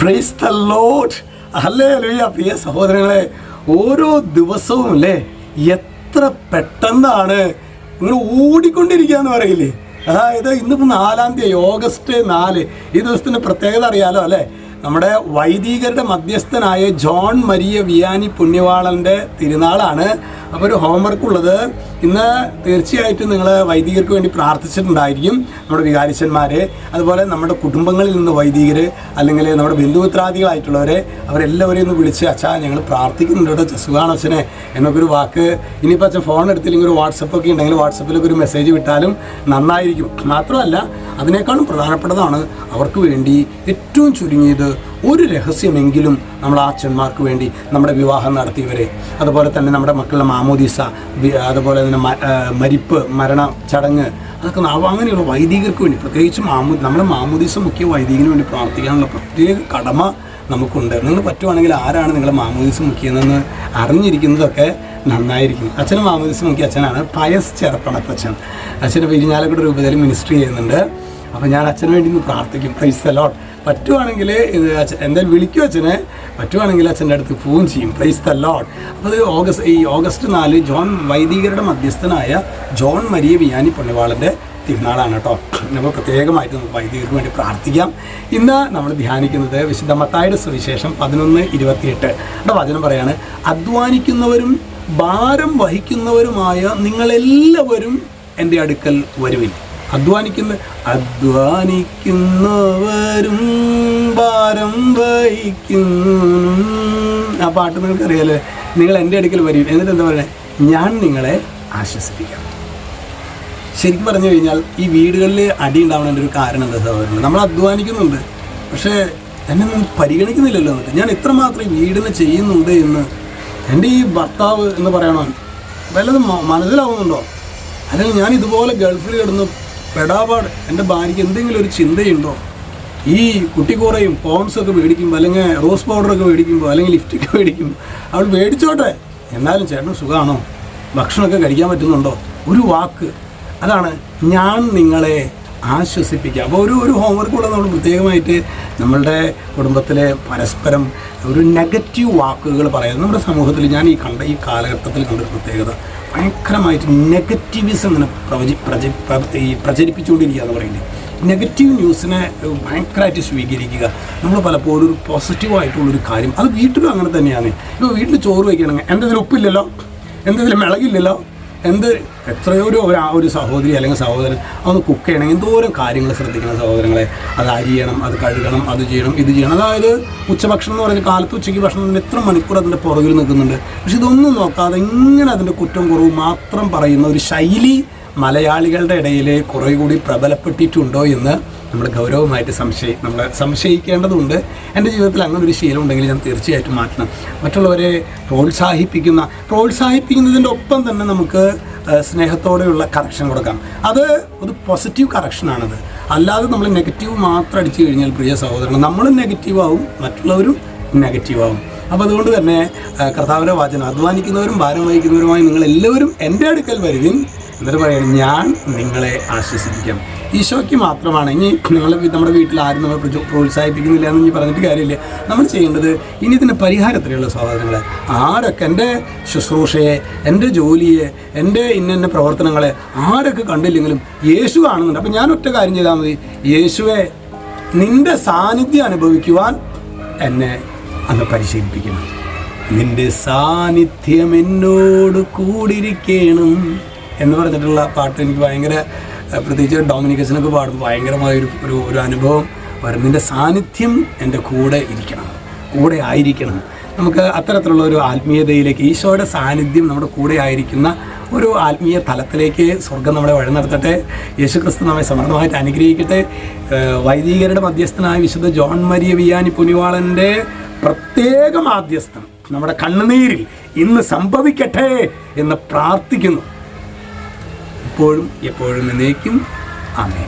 Price the Lord. Hallelujah. പ്രിയ സഹോദരങ്ങളെ, ഓരോ ദിവസവും അല്ലേ എത്ര പെട്ടെന്നാണ് നിങ്ങൾ ഓടിക്കൊണ്ടിരിക്കുക എന്ന് പറയില്ലേ. അതായത് ഇന്നിപ്പോൾ 4-ാം തീയതി, ഓഗസ്റ്റ് 4. ഈ ദിവസത്തിൻ്റെ പ്രത്യേകത അറിയാലോ അല്ലേ. നമ്മുടെ വൈദികരുടെ മധ്യസ്ഥനായ ജോൺ മരിയ വിയാനി പുണ്യവാളൻ്റെ തിരുനാളാണ്. അപ്പോൾ ഒരു ഹോംവർക്ക് ഉള്ളത്, ഇന്ന് തീർച്ചയായിട്ടും നിങ്ങൾ വൈദികർക്ക് വേണ്ടി പ്രാർത്ഥിച്ചിട്ടുണ്ടായിരിക്കും. നമ്മുടെ വികാരിച്ചന്മാരെ, അതുപോലെ നമ്മുടെ കുടുംബങ്ങളിൽ നിന്ന് വൈദികർ, അല്ലെങ്കിൽ നമ്മുടെ ബന്ധുമിത്രാദികളായിട്ടുള്ളവരെ, അവരെല്ലാവരെയും ഒന്ന് വിളിച്ച് അച്ഛാ ഞങ്ങൾ പ്രാർത്ഥിക്കുന്നുണ്ട് കേട്ടോ, സുഖാണ് അച്ഛനെ എന്നൊക്കെ ഒരു വാക്ക്. ഇനിയിപ്പോൾ അച്ഛൻ ഫോൺ എടുത്തില്ലെങ്കിൽ ഒരു വാട്സപ്പൊക്കെ ഉണ്ടെങ്കിൽ വാട്സപ്പിലൊക്കെ ഒരു മെസ്സേജ് വിട്ടാലും നന്നായിരിക്കും. മാത്രമല്ല, അതിനേക്കാളും പ്രധാനപ്പെട്ടതാണ് അവർക്ക് വേണ്ടി ഏറ്റവും ചുരുങ്ങിയത് ഒരു രഹസ്യമെങ്കിലും നമ്മൾ ആ അച്ഛന്മാർക്ക് വേണ്ടി, നമ്മുടെ വിവാഹം നടത്തിയവരെ, അതുപോലെ തന്നെ നമ്മുടെ മക്കളുടെ മാമോദീസ, അതുപോലെ തന്നെ മരിപ്പ്, മരണ ചടങ്ങ്, അതൊക്കെ അങ്ങനെയുള്ള വൈദികർക്ക് വേണ്ടി, പ്രത്യേകിച്ച് നമ്മുടെ മാമോദീസ മുഖ്യ വൈദികന് വേണ്ടി പ്രാർത്ഥിക്കാനുള്ള പ്രത്യേക കടമ നമുക്കുണ്ട്. നിങ്ങൾ പറ്റുവാണെങ്കിൽ ആരാണ് നിങ്ങളെ മാമോദീസ മുഖ്യതെന്ന് അറിഞ്ഞിരിക്കുന്നതൊക്കെ നന്നായിരിക്കും. അച്ഛനും മാമോദീസ മുഖ്യ അച്ഛനാണ് പയസ് ചെറുപ്പണത്തച്ഛൻ. അച്ഛൻ്റെ പെരിഞ്ഞാലക്കുട രൂപതയിൽ മിനിസ്ട്രി ചെയ്യുന്നുണ്ട്. അപ്പോൾ ഞാൻ അച്ഛന് വേണ്ടി ഒന്ന് പ്രാർത്ഥിക്കും. Praise the Lord. പറ്റുവാണെങ്കിൽ എന്തായാലും വിളിക്കും അച്ഛനെ, പറ്റുവാണെങ്കിൽ അച്ഛൻ്റെ അടുത്ത് ഫോൺ ചെയ്യും. Praise the Lord. അപ്പോൾ അത് ഓഗസ്റ്റ് 4 ജോൺ വൈദികരുടെ മധ്യസ്ഥനായ ജോൺ മരിയ വിയാനി പുണ്യവാളൻ്റെ തിരുനാളാണ് കേട്ടോ. നമ്മൾ പ്രത്യേകമായിട്ട് നമുക്ക് വൈദികർക്ക് വേണ്ടി പ്രാർത്ഥിക്കാം. ഇന്ന് നമ്മൾ ധ്യാനിക്കുന്നത് വിശുദ്ധ മത്തായിയുടെ സുവിശേഷം 11:28. വചനം പറയാണ്, അധ്വാനിക്കുന്നവരും ഭാരം വഹിക്കുന്നവരുമായ നിങ്ങളെല്ലാവരും എൻ്റെ അടുക്കൽ വരുവിൻ. അധ്വാനിക്കുന്നവരും ഭാരം വഹിക്കുന്നു. ആ പാട്ട് നിങ്ങൾക്കറിയാലേ. നിങ്ങൾ എൻ്റെ അടുക്കൽ വരും, എന്നിട്ട് എന്താ പറയുക, ഞാൻ നിങ്ങളെ ആശ്വസിപ്പിക്കാം. ശരിക്കും പറഞ്ഞു കഴിഞ്ഞാൽ ഈ വീടുകളിൽ അടി ഉണ്ടാവുന്നതിൻ്റെ ഒരു കാരണം എന്താ സഹോദരങ്ങൾ? നമ്മൾ അധ്വാനിക്കുന്നുണ്ട്, പക്ഷേ എന്നെ ഒന്നും പരിഗണിക്കുന്നില്ലല്ലോ. എന്നിട്ട് ഞാൻ എത്രമാത്രം ഈ വീടിന് ചെയ്യുന്നുണ്ട് എന്ന് എൻ്റെ ഈ ഭർത്താവ് എന്ന് പറയണോ, വല്ലതും മനസ്സിലാവുന്നുണ്ടോ? അല്ലെങ്കിൽ ഞാൻ ഇതുപോലെ ഗൾഫിൽ കിടന്ന് പെടാപാട് എൻ്റെ ഭാര്യയ്ക്ക് എന്തെങ്കിലും ഒരു ചിന്തയുണ്ടോ? ഈ കുട്ടിക്കൂറയും പോൺസൊക്കെ മേടിക്കുമ്പോൾ, അല്ലെങ്കിൽ റോസ് പൗഡറൊക്കെ മേടിക്കുമ്പോൾ, അല്ലെങ്കിൽ ലിഫ്റ്റൊക്കെ മേടിക്കുമ്പോൾ അവൾ മേടിച്ചോട്ടെ, എന്നാലും ചേട്ടന് സുഖമാണോ, ഭക്ഷണമൊക്കെ കഴിക്കാൻ പറ്റുന്നുണ്ടോ? ഒരു വാക്ക്, അതാണ് ഞാൻ നിങ്ങളെ ആശ്വസിപ്പിക്കുക. അപ്പോൾ ഒരു ഹോംവർക്ക് കൂടെ നമ്മൾ പ്രത്യേകമായിട്ട് നമ്മളുടെ കുടുംബത്തിലെ പരസ്പരം ഒരു നെഗറ്റീവ് വാക്കുകൾ പറയുന്നത്. നമ്മുടെ സമൂഹത്തിൽ ഞാൻ ഈ കാലഘട്ടത്തിൽ കണ്ടൊരു പ്രത്യേകത, ഭയങ്കരമായിട്ട് നെഗറ്റീവിസം ഇങ്ങനെ പ്രചരിപ്പിച്ചുകൊണ്ടിരിക്കുക എന്ന് പറയുന്നത്. നെഗറ്റീവ് ന്യൂസിനെ ഭയങ്കരമായിട്ട് സ്വീകരിക്കുക. നമ്മൾ പലപ്പോഴും ഒരു പോസിറ്റീവായിട്ടുള്ളൊരു കാര്യം, അത് വീട്ടിലും അങ്ങനെ തന്നെയാണ്. ഇപ്പോൾ വീട്ടിൽ ചോറ് വയ്ക്കണമെങ്കിൽ എന്തെങ്കിലും ഉപ്പില്ലല്ലോ, എന്തെങ്കിലും മിളകില്ലല്ലോ, എത്രയോ ഒരു സഹോദരി അല്ലെങ്കിൽ സഹോദരൻ അതൊന്ന് കുക്ക് ചെയ്യണമെങ്കിൽ എന്തോരം കാര്യങ്ങൾ ശ്രദ്ധിക്കണം സഹോദരങ്ങളെ. അത് അരിയണം, അത് കഴുകണം, അത് ചെയ്യണം, ഇത് ചെയ്യണം. അതായത് ഉച്ചഭക്ഷണം എന്ന് പറഞ്ഞാൽ കാലത്ത് ഉച്ചയ്ക്ക് ഭക്ഷണം എത്ര മണിക്കൂർ അതിൻ്റെ പുറകിൽ നിൽക്കുന്നുണ്ട്. പക്ഷെ ഇതൊന്നും നോക്കാതെ ഇങ്ങനെ അതിൻ്റെ കുറ്റം കുറവ് മാത്രം പറയുന്ന ഒരു ശൈലി മലയാളികളുടെ ഇടയിൽ കുറേ കൂടി പ്രബലപ്പെട്ടിട്ടുണ്ടോ എന്ന് നമ്മൾ ഗൗരവമായിട്ട് നമ്മൾ സംശയിക്കേണ്ടതുണ്ട്. എൻ്റെ ജീവിതത്തിൽ അങ്ങനെ ഒരു ശീലം ഉണ്ടെങ്കിൽ ഞാൻ തീർച്ചയായിട്ടും മാറ്റണം. മറ്റുള്ളവരെ പ്രോത്സാഹിപ്പിക്കുന്നതിൻ്റെ ഒപ്പം തന്നെ നമുക്ക് സ്നേഹത്തോടെയുള്ള കറക്ഷൻ കൊടുക്കാം. അത് ഒരു പോസിറ്റീവ് കറക്ഷനാണത്. അല്ലാതെ നമ്മൾ നെഗറ്റീവ് മാത്രം അടിച്ചു കഴിഞ്ഞാൽ പ്രിയ സഹോദരങ്ങൾ, നമ്മളും നെഗറ്റീവാവും, മറ്റുള്ളവരും നെഗറ്റീവാവും. അപ്പോൾ അതുകൊണ്ട് തന്നെ കർത്താവിൻ്റെ വചനം, അധ്വാനിക്കുന്നവരും ഭാരം വഹിക്കുന്നവരുമായി നിങ്ങളെല്ലാവരും എൻ്റെ അടുക്കൽ വരുവിൻ, എന്നിട്ട് പറയണം ഞാൻ നിങ്ങളെ ആശ്വസിപ്പിക്കാം. ഈശോയ്ക്ക് മാത്രമാണ്. ഇനി നമ്മുടെ വീട്ടിൽ ആരും നമ്മൾ പ്രോത്സാഹിപ്പിക്കുന്നില്ല എന്ന് ഇനി പറഞ്ഞിട്ട് കാര്യമില്ല. നമ്മൾ ചെയ്യേണ്ടത് ഇനി ഇതിൻ്റെ പരിഹാരത്തിലുള്ള സഹോദരങ്ങളെ, ആരൊക്കെ എൻ്റെ ശുശ്രൂഷയെ, എൻ്റെ ജോലിയെ, എൻ്റെ ഇന്ന പ്രവർത്തനങ്ങളെ ആരൊക്കെ കണ്ടില്ലെങ്കിലും യേശു കാണുന്നുണ്ട്. അപ്പം ഞാൻ ഒറ്റ കാര്യം ചെയ്താൽ മതി, യേശുവെ നിൻ്റെ സാന്നിധ്യം അനുഭവിക്കുവാൻ എന്നെ അന്ന് പരിശീലിപ്പിക്കണം. നിൻ്റെ സാന്നിധ്യം എന്നോട് കൂടിയിരിക്കണം എന്ന് പറഞ്ഞിട്ടുള്ള പാട്ട് എനിക്ക് ഭയങ്കര, പ്രത്യേകിച്ച് ഡൊമിനിക്കച്ചനൊക്കെ പാടുമ്പോൾ ഭയങ്കരമായൊരു അനുഭവം വരും. നിൻ്റെ സാന്നിധ്യം എൻ്റെ കൂടെ ഇരിക്കണം, കൂടെ ആയിരിക്കണം. നമുക്ക് അത്തരത്തിലുള്ള ഒരു ആത്മീയതയിലേക്ക്, ഈശോയുടെ സാന്നിധ്യം നമ്മുടെ കൂടെ ആയിരിക്കുന്ന ഒരു ആത്മീയ തലത്തിലേക്ക് സ്വർഗം നമ്മളെ വഴി നടത്തട്ടെ. യേശുക്രിസ്തു നമ്മെ സമൃദ്ധമായിട്ട് അനുഗ്രഹിക്കട്ടെ. വൈദികരുടെ മധ്യസ്ഥനായ വിശുദ്ധ ജോൺ മരിയ വിയാനി പുണ്യവാളൻ്റെ പ്രത്യേക മാധ്യസ്ഥം നമ്മുടെ കണ്ണുനീരിൽ ഇന്ന് സംഭവിക്കട്ടെ എന്ന് പ്രാർത്ഥിക്കുന്നു. എപ്പോഴും എന്നേക്കും ആമേൻ.